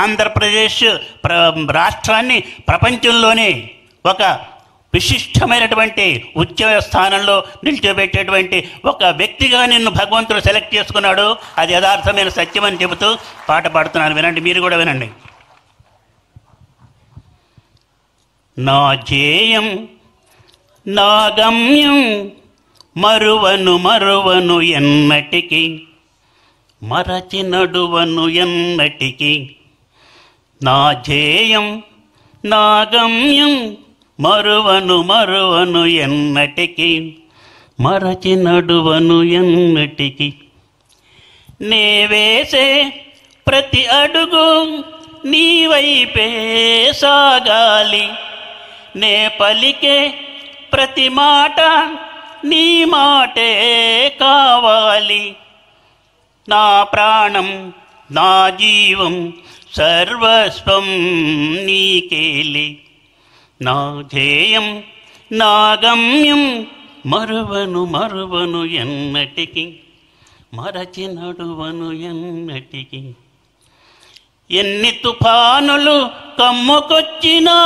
ఆంధ్రప్రదేశ్ రాష్ట్రాన్ని ప్రపంచంలోనే ఒక విశిష్టమైనటువంటి ఉచ్చ స్థానంలో నిలిచిపెట్టేటువంటి ఒక వ్యక్తిగా నిన్ను భగవంతుడు సెలెక్ట్ చేసుకున్నాడు. అది యథార్థమైన సత్యం అని చెబుతూ పాట పాడుతున్నాను, వినండి, మీరు కూడా వినండి. నా ధ్యేయం నా గమ్యం మరువను మరువను ఎన్నటికి, మరచి నడువను ఎన్నటికి. నా ధ్యేయం నా గమ్యం మరువను మరువను ఎన్నటికి, మరచి నడువను ఎన్నటికి. నే వేసే ప్రతి అడుగు నీ వైపే సాగాలి, నే పలికే ప్రతి మాట నీ మాటే కావాలి. నా ప్రాణం నా జీవం సర్వస్వం నీకేలి. నా ధ్యేయం నా గమ్యం మరువను మరువను ఎన్నటికి, మరచి నడువను ఎన్నటికి. ఎన్ని తుఫానులు కమ్ముకొచ్చినా,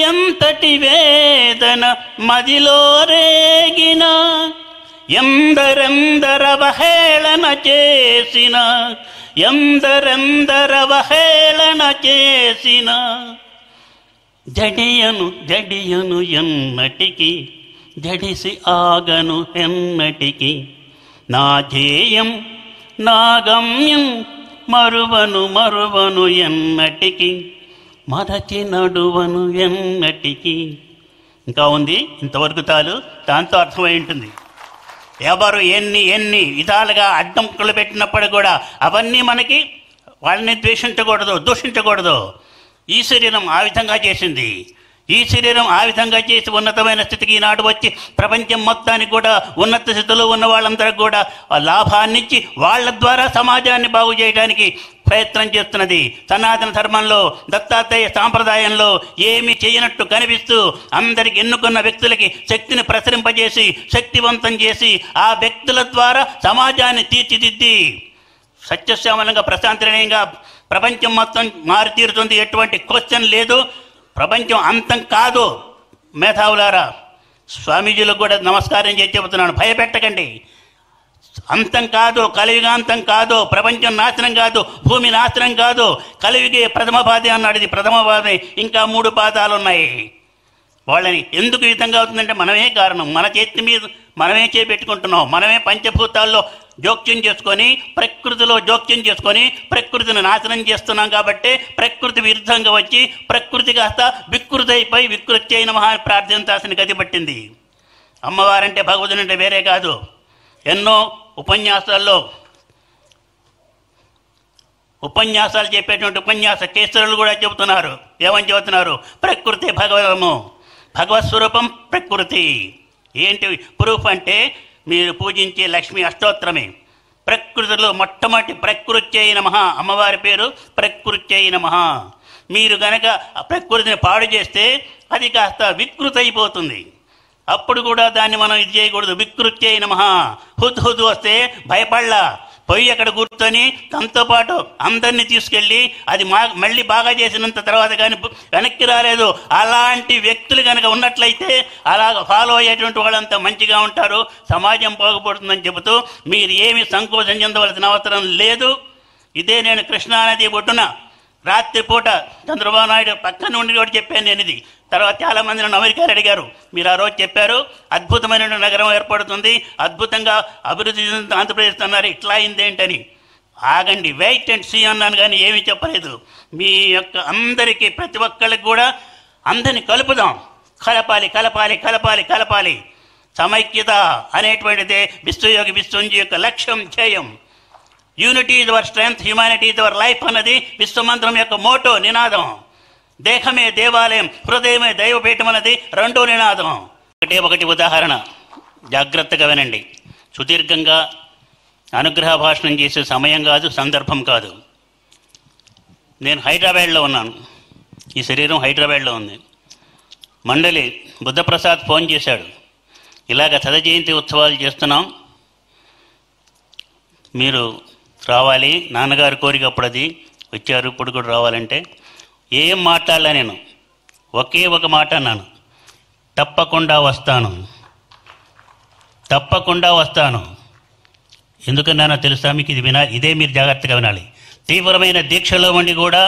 ఎంతటి వేదన మదిలో రేగిన, ఎందరెందరవహేళన చేసిన, ఎందరెందరవహేళన చేసిన, జడియను జడియను ఎన్నటికి, జడిసి ఆగను ఎన్నటికి. నా ధ్యేయం నా గమ్యం మరువను మరువను ఎన్నటికి, మరచి నడువను ఎన్నటికి. ఇంకా ఉంది, ఇంతవరకు తాలు దాంతో అర్థమై ఉంటుంది. ఎవరు ఎన్ని ఎన్ని విధాలుగా అడ్డంకులు పెట్టినప్పుడు కూడా అవన్నీ మనకి వాళ్ళని ద్వేషించకూడదు, దూషించకూడదు. ఈ శరీరం ఆ విధంగా చేసింది. ఈ శరీరం ఆ విధంగా చేసి ఉన్నతమైన స్థితికి ఈనాడు వచ్చి ప్రపంచం మొత్తానికి కూడా ఉన్నత స్థితిలో ఉన్న వాళ్ళందరికీ కూడా లాభాన్నిచ్చి వాళ్ళ ద్వారా సమాజాన్ని బాగు చేయడానికి ప్రయత్నం చేస్తున్నది. సనాతన ధర్మంలో దత్తాత్రేయ సాంప్రదాయంలో ఏమీ చేయనట్టు కనిపిస్తూ అందరికి ఎన్నుకున్న వ్యక్తులకి శక్తిని ప్రసరింపజేసి శక్తివంతం చేసి ఆ వ్యక్తుల ద్వారా సమాజాన్ని తీర్చిదిద్ది సత్యశ్యామలంగా ప్రశాంతనీయంగా ప్రపంచం మొత్తం మారితీరుతుంది. ఎటువంటి క్వశ్చన్ లేదు. ప్రపంచం అంతం కాదు. మేధావులారా, స్వామీజీలకు కూడా నమస్కారం చేసి చెబుతున్నాను, భయపెట్టకండి. అంతం కాదు, కలియుగాంతం కాదు, ప్రపంచం నాశనం కాదు, భూమి నాశనం కాదు. కలియుగే ప్రథమ పాదే అన్నాడు. ఇది ప్రథమ పాదే, ఇంకా 3 పాదాలు ఉన్నాయి. వాళ్ళని ఎందుకు ఈ విధంగా అవుతుందంటే మనమే కారణం. మన చేతి మీద మనమే చేపెట్టుకుంటున్నాం. మనమే పంచభూతాల్లో జోక్యం చేసుకొని, ప్రకృతిలో జోక్యం చేసుకొని ప్రకృతిని నాశనం చేస్తున్నాం. కాబట్టి ప్రకృతి విరుద్ధంగా వచ్చి ప్రకృతి కాస్త వికృతి అయిపోయి వికృతి అయిన మహా ప్రార్థించాల్సిన గతి పట్టింది. అమ్మవారంటే భగవతునంటే వేరే కాదు. ఎన్నో ఉపన్యాసాలు చెప్పేటువంటి ఉపన్యాస కేసరులు కూడా చెబుతున్నారు. ఏమని చెబుతున్నారు? ప్రకృతి భగవతము, భగవత్ స్వరూపం ప్రకృతి. ఏంటి ప్రూఫ్ అంటే మీరు పూజించే లక్ష్మీ అష్టోత్తరమే. ప్రకృతిలో మొట్టమొదటి ప్రకృత్యై నమః, అమ్మవారి పేరు ప్రకృత్యై నమః. మీరు గనక ప్రకృతిని పాడు చేస్తే అది కాస్త వికృతి అయిపోతుంది. అప్పుడు కూడా దాన్ని మనం ఇది చేయకూడదు. వికృత్యై నమః. హుద్ వస్తే భయపడలా, పోయి అక్కడ కూర్చొని తనతో పాటు అందరినీ తీసుకెళ్ళి అది మళ్ళీ బాగా చేసినంత తర్వాత కానీ వెనక్కి రాలేదు. అలాంటి వ్యక్తులు కనుక ఉన్నట్లయితే అలాగ ఫాలో అయ్యేటువంటి వాళ్ళంతా మంచిగా ఉంటారు, సమాజం బాగుపడుతుందని చెబుతూ మీరు ఏమి సంకోచం చెందవలసిన అవసరం లేదు. ఇదే నేను కృష్ణానది ఒడ్డున రాత్రిపూట చంద్రబాబు నాయుడు పక్కన ఉండి కూడా చెప్పాను నేను ఇది. తర్వాత చాలామంది నన్ను అమెరికాలో అడిగారు, మీరు ఆ రోజు చెప్పారు అద్భుతమైన నగరం ఏర్పడుతుంది, అద్భుతంగా అభివృద్ధి ఆంధ్రప్రదేశ్ అన్నారు, ఇట్లా అయిందేంటని. ఆగండి, వెయిట్ అండ్ సీ అన్నాను, కానీ ఏమీ చెప్పలేదు. మీ యొక్క అందరికీ ప్రతి ఒక్కరికి కూడా అందరినీ కలుపుదాం, కలపాలి కలపాలి కలపాలి కలపాలి. సమైక్యత అనేటువంటిదే విశ్వయోగి విశ్వంజీ యొక్క లక్ష్యం, ధ్యేయం. Unity is our strength, humanity is our life అన్నది విశ్వమంత్రం యొక్క మోటో, నినాదం. దేహమే దేవాలయం, హృదయమే దైవపీఠం అన్నది రెండో నినాదం. ఒకటి ఉదాహరణ, జాగ్రత్తగా వినండి. సుదీర్ఘంగా అనుగ్రహ భాషణం చేసే సమయం కాదు, సందర్భం కాదు. నేను హైదరాబాద్లో ఉన్నాను, ఈ శరీరం హైదరాబాద్లో ఉంది. మండలి బుద్ధప్రసాద్ ఫోన్ చేశాడు, ఇలాగ 100వ జయంతి ఉత్సవాలు చేస్తున్నాం, మీరు రావాలి, నాన్నగారు కోరిక అప్పుడు అది వచ్చారు, ఇప్పుడు కూడా రావాలంటే ఏం మాట్లాడలే నేను, ఒకే ఒక మాట అన్నాను, తప్పకుండా వస్తాను, తప్పకుండా వస్తాను. ఎందుకన్నానో తెలుసా మీకు? ఇది వినాలి, ఇదే మీరు జాగ్రత్తగా వినాలి. తీవ్రమైన దీక్షలో ఉండి కూడా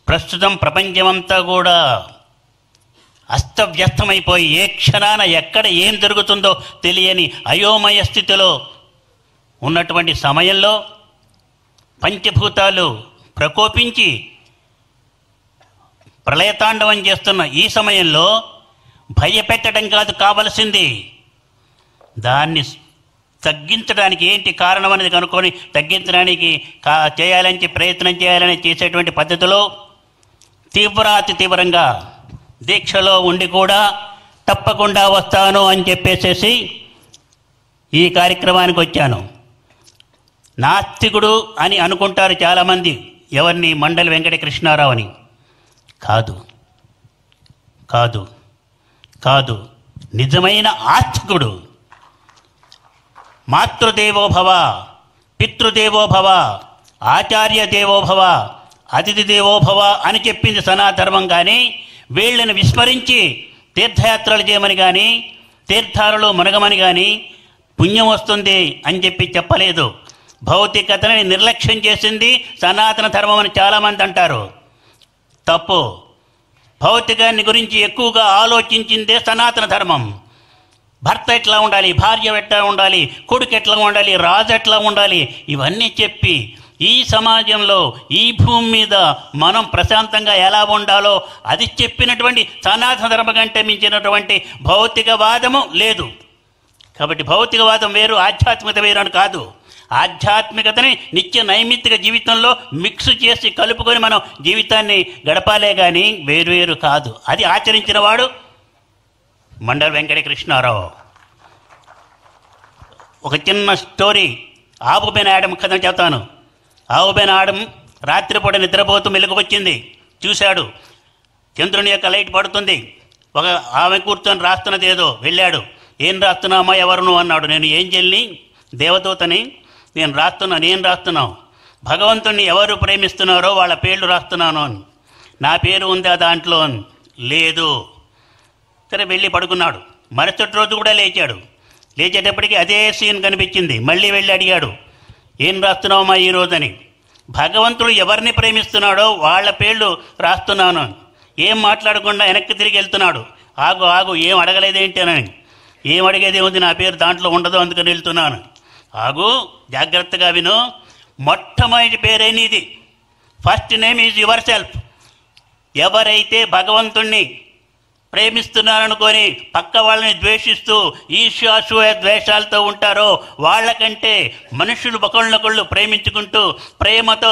ప్రస్తుతం ప్రపంచమంతా కూడా అస్తవ్యస్తమైపోయి ఏ క్షణాన ఎక్కడ ఏం జరుగుతుందో తెలియని అయోమయ స్థితిలో ఉన్నటువంటి సమయంలో పంచభూతాలు ప్రకోపించి ప్రళయతాండవం చేస్తున్న ఈ సమయంలో భయపెట్టడం కాదు కావలసింది, దాన్ని తగ్గించడానికి ఏంటి కారణం అనేది కనుక్కొని తగ్గించడానికి చేయాలని ప్రయత్నం చేయాలని చేసేటువంటి పద్ధతిలో అతి తీవ్రంగా దీక్షలో ఉండి కూడా తప్పకుండా వస్తాను అని చెప్పేసేసి ఈ కార్యక్రమానికి వచ్చాను. నాస్తికుడు అని అనుకుంటారు చాలామంది ఎవరిని, మండలి వెంకట కృష్ణారావు అని. కాదు కాదు కాదు, నిజమైన ఆస్తికుడు. మాతృదేవోభవ, పితృదేవోభవ, ఆచార్య దేవోభవ, అతిథి దేవోభవ అని చెప్పింది సనాతనం. కానీ వీళ్ళని విస్మరించి తీర్థయాత్రలు చేయమని కానీ తీర్థాలలో మునగమని కానీ పుణ్యం వస్తుంది అని చెప్పలేదు. భౌతికతని నిర్లక్ష్యం చేసింది సనాతన ధర్మం అని చాలామంది అంటారు. తప్పు. భౌతికాన్ని గురించి ఎక్కువగా ఆలోచించిందే సనాతన ధర్మం. భర్త ఎట్లా ఉండాలి, భార్య ఎట్లా ఉండాలి, కొడుకు ఎట్లా ఉండాలి, రాజు ఎట్లా ఉండాలి, ఇవన్నీ చెప్పి ఈ సమాజంలో ఈ భూమి మీద మనం ప్రశాంతంగా ఎలా ఉండాలో అది చెప్పినటువంటి సనాతన ధర్మం కంటే మించినటువంటి భౌతికవాదము లేదు. కాబట్టి భౌతికవాదం వేరు, ఆధ్యాత్మికత వేరు అని కాదు. ఆధ్యాత్మికతని నిత్య నైమిత్తిక జీవితంలో మిక్స్ చేసి కలుపుకొని మనం జీవితాన్ని గడపాలే కానీ వేరు కాదు. అది ఆచరించిన వాడు మండలి వెంకట కృష్ణారావు. ఒక చిన్న స్టోరీ, ఆవుబెన్ ఆడమ్ కథ చెప్తాను. ఆవుబెన్ ఆడమ్ రాత్రిపూట నిద్రపోతూ మెలుగు వచ్చింది, చూశాడు చంద్రుని యొక్క లైట్ పడుతుంది. ఒక ఆమె కూర్చొని రాస్తున్నది ఏదో, వెళ్ళాడు. ఏం రాస్తున్నామా, ఎవరు నువ్వు అన్నాడు. నేను ఏంజెల్ని, దేవదూతని, నేను రాస్తున్నావు భగవంతుణ్ణి ఎవరు ప్రేమిస్తున్నారో వాళ్ళ పేర్లు రాస్తున్నాను అని. నా పేరు ఉందా దాంట్లో అని. లేదు. సరే వెళ్ళి పడుకున్నాడు. మరుసటి రోజు కూడా లేచాడు. లేచేటప్పటికి అదే సీన్ కనిపించింది. మళ్ళీ వెళ్ళి అడిగాడు, ఏం రాస్తున్నావమ్మా ఈరోజు అని. భగవంతుడు ఎవరిని ప్రేమిస్తున్నాడో వాళ్ళ పేర్లు రాస్తున్నాను అని. ఏం మాట్లాడకుండా వెనక్కి తిరిగి వెళ్తున్నాడు. ఆగు ఏం అడగలేదేంటి అని. ఏం అడిగేది ఉంది, నా పేరు దాంట్లో ఉండదు అందుకని వెళ్తున్నాను. ఆగు, జాగ్రత్తగా విను. మొట్టమొదటి పేరే నీది. First name is your self. ఎవరైతే భగవంతుణ్ణి ప్రేమిస్తున్నారనుకొని పక్క వాళ్ళని ద్వేషిస్తూ ఈర్ష్యాసూయ ద్వేషాలతో ఉంటారో వాళ్ళకంటే మనుషులు ఒకళ్ళనొకళ్ళు ప్రేమించుకుంటూ ప్రేమతో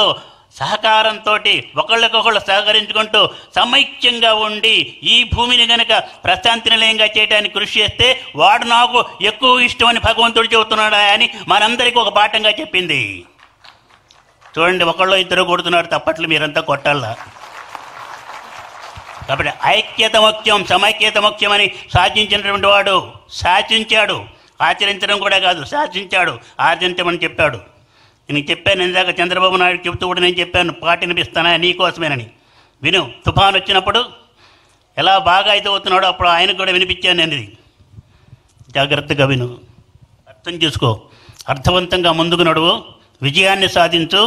సహకారంతో ఒకళ్ళకొకళ్ళు సహకరించుకుంటూ సమైక్యంగా ఉండి ఈ భూమిని గనక ప్రశాంతి నిలయంగా చేయడానికి కృషి చేస్తే వాడు నాకు ఎక్కువ ఇష్టమని భగవంతుడు చెబుతున్నాడా అని మనందరికీ ఒక పాఠంగా చెప్పింది. చూడండి, ఒకళ్ళు ఇద్దరు కొడుతున్నారు తప్పట్లు, మీరంతా కొట్టాలా. కాబట్టి ఐక్యత ముఖ్యం, సమైక్యత ముఖ్యం అని సాధించినటువంటి వాడు శాసించాడు. ఆచరించడం కూడా కాదు, శాసించాడు. ఆచరించమని చెప్పాడు. నేను చెప్పాను ఇందాక, చంద్రబాబు నాయుడు చెబుతూ కూడా నేను చెప్పాను, పాట వినిపిస్తానా నీకోసమేనని. విను, తుఫాన్ వచ్చినప్పుడు ఎలా బాగా అయితే అవుతున్నాడో అప్పుడు ఆయనకు కూడా వినిపించాను నేను. ఇది జాగ్రత్తగా విను, అర్థం చేసుకో, అర్థవంతంగా ముందుకు నడువు, విజయాన్ని సాధించు.